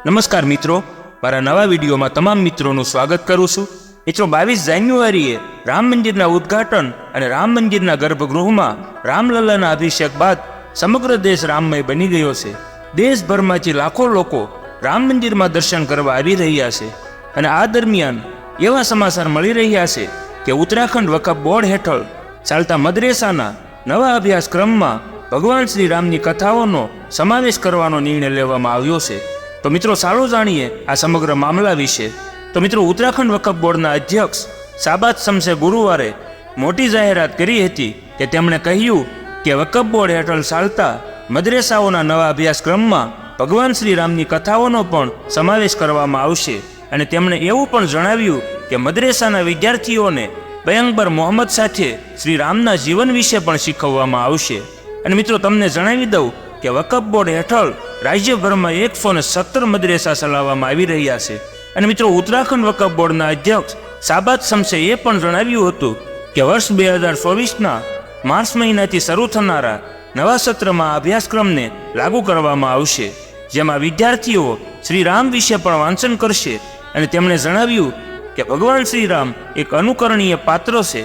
નમસ્કાર મિત્રો, મારા નવા વિડીયોમાં તમામ મિત્રોનું સ્વાગત કરું છું. મિત્રો, 22 જાન્યુઆરીએ રામ મંદિરના ઉદ્ઘાટન અને રામ મંદિરના ગર્ભગૃહમાં રામલલ્લાના અભિષેક બાદ સમગ્ર દેશ રામમય બની ગયો છે. દેશભરમાંથી લાખો લોકો રામ મંદિરમાં દર્શન કરવા આવી રહ્યા છે અને આ દરમિયાન એવા સમાચાર મળી રહ્યા છે કે ઉત્તરાખંડ વકફ બોર્ડ હેઠળ ચાલતા મદ્રેસાના નવા અભ્યાસક્રમમાં ભગવાન શ્રી રામની કથાઓનો સમાવેશ કરવાનો નિર્ણય લેવામાં આવ્યો છે. તો મિત્રો, ચાલો જાણીએ આ સમગ્ર મામલા વિશે. તો મિત્રો, ઉત્તરાખંડ વકફ બોર્ડના અધ્યક્ષ શાબાદ શમ્સે ગુરુવારે મોટી જાહેરાત કરી હતી કે તેમણે કહ્યું કે વકફ બોર્ડ હેઠળ ચાલતા મદ્રેસાઓના નવા અભ્યાસક્રમમાં ભગવાન શ્રી રામની કથાઓનો પણ સમાવેશ કરવામાં આવશે અને તેમણે એવું પણ જણાવ્યું કે મદ્રેસાના વિદ્યાર્થીઓને પયગંબર મોહમ્મદ સાથે શ્રી રામના જીવન વિશે પણ શીખવવામાં આવશે. અને મિત્રો, તમને જણાવી દઉં કે વકફ બોર્ડ હેઠળ રાજ્યભરમાં 117 મદ્રેસા ચલાવવામાં આવી રહ્યા છે. અને મિત્રો, ઉત્તરાખંડ વકફ બોર્ડના અધ્યક્ષ શાબાદ શમ્સે એ પણ જણાવ્યું હતું કે વર્ષ 2024ના માર્ચ મહિનાથી શરૂ થનારા નવા સત્રમાં અભ્યાસક્રમને લાગુ કરવામાં આવશે, જેમાં વિદ્યાર્થીઓ શ્રી રામ વિશે પણ વાંચન કરશે. અને તેમણે જણાવ્યું કે ભગવાન શ્રી રામ એક અનુકરણીય પાત્ર છે,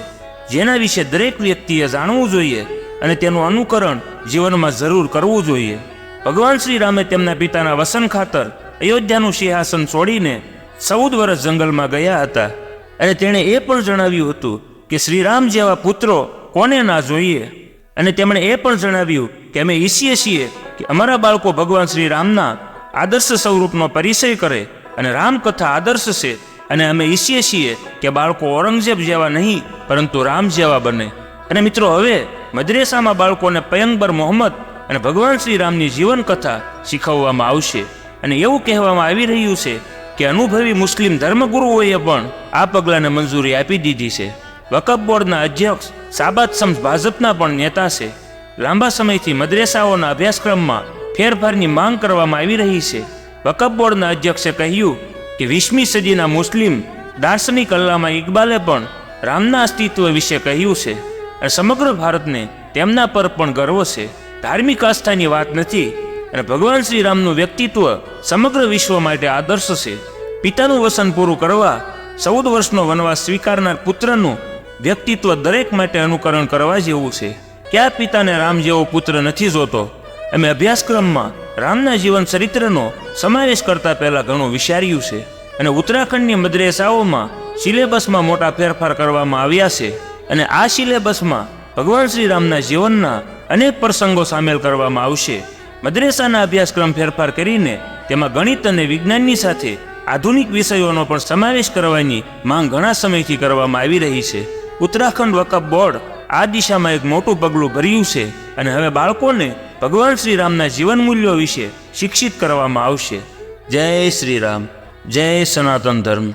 જેના વિશે દરેક વ્યક્તિએ જાણવું જોઈએ અને તેનું અનુકરણ જીવનમાં જરૂર કરવું જોઈએ. ભગવાન શ્રી રામે તેમના પિતાના વસન ખાતર અયોધ્યાનું સિંહાસન છોડીને 14 વર્ષ જંગલમાં ગયા હતા અને તેણે એ પણ જણાવ્યું હતું કે શ્રી રામ જેવા પુત્રો કોને ના જોઈએ. અને તેમણે એ પણ જણાવ્યું કે અમે ઈચ્છીએ છીએ કે અમારા બાળકો ભગવાન શ્રી રામના આદર્શ સ્વરૂપનો પરિચય કરે અને રામકથા આદર્શ છે. અને અમે ઈચ્છીએ છીએ કે બાળકો ઔરંગઝેબ જેવા નહીં પરંતુ રામ જેવા બને. અને મિત્રો, હવે મદ્રેસામાં બાળકોને પયગંબર મોહમ્મદ અને ભગવાન શ્રી રામની જીવન કથા શીખવવામાં આવશે. અને એવું કહેવામાં આવી રહ્યું છે કે અનુભવી મુસ્લિમ ધર્મગુરુઓએ પણ આ પગલાંને મંજૂરી આપી દીધી છે. વકફ બોર્ડના અધ્યક્ષ શાબાદ શમ્સ ભાજપના પણ નેતા છે. લાંબા સમયથી મદ્રેસાઓના અભ્યાસક્રમમાં ફેરફારની માંગ કરવામાં આવી રહી છે. વકફ બોર્ડના અધ્યક્ષે કહ્યું કે 20મી સદીના મુસ્લિમ દાર્શનિક અલ્લામા ઇકબાલે પણ રામના અસ્તિત્વ વિશે કહ્યું છે અને સમગ્ર ભારતને તેમના પર પણ ગર્વ છે. ધાર્મિક આસ્થાની વાત નથી અને ભગવાન શ્રી રામનું વ્યક્તિત્વ સમગ્ર વિશ્વ માટે આદર્શ છે. પિતાનું વસન પૂરું કરવા 14 વર્ષનો વનવાસ સ્વીકારનાર પુત્રનું વ્યક્તિત્વ દરેક માટે અનુકરણ કરવા જેવું છે. કયા પિતાને રામ જેવો પુત્ર નથી જોતો? અમે અભ્યાસક્રમમાં રામના જીવન ચરિત્રનો સમાવેશ કરતા પહેલા ઘણું વિચાર્યું છે અને ઉત્તરાખંડની મદ્રેસાઓમાં સિલેબસમાં મોટા ફેરફાર કરવામાં આવ્યા છે. અને આ સિલેબસમાં ભગવાન શ્રી રામના જીવનના અનેક પ્રસંગો સામેલ કરવામાં આવશે. મદ્રેસાના અભ્યાસક્રમ ફેરફાર કરીને તેમાં ગણિત અને વિજ્ઞાનની સાથે આધુનિક વિષયોનો પણ સમાવેશ કરવાની માંગ ઘણા સમયથી કરવામાં આવી રહી છે. ઉત્તરાખંડ વકફ બોર્ડ આ દિશામાં એક મોટું પગલું ભર્યું છે અને હવે બાળકોને ભગવાન શ્રી રામના જીવન મૂલ્યો વિશે શિક્ષિત કરવામાં આવશે. જય શ્રી રામ, જય સનાતન ધર્મ.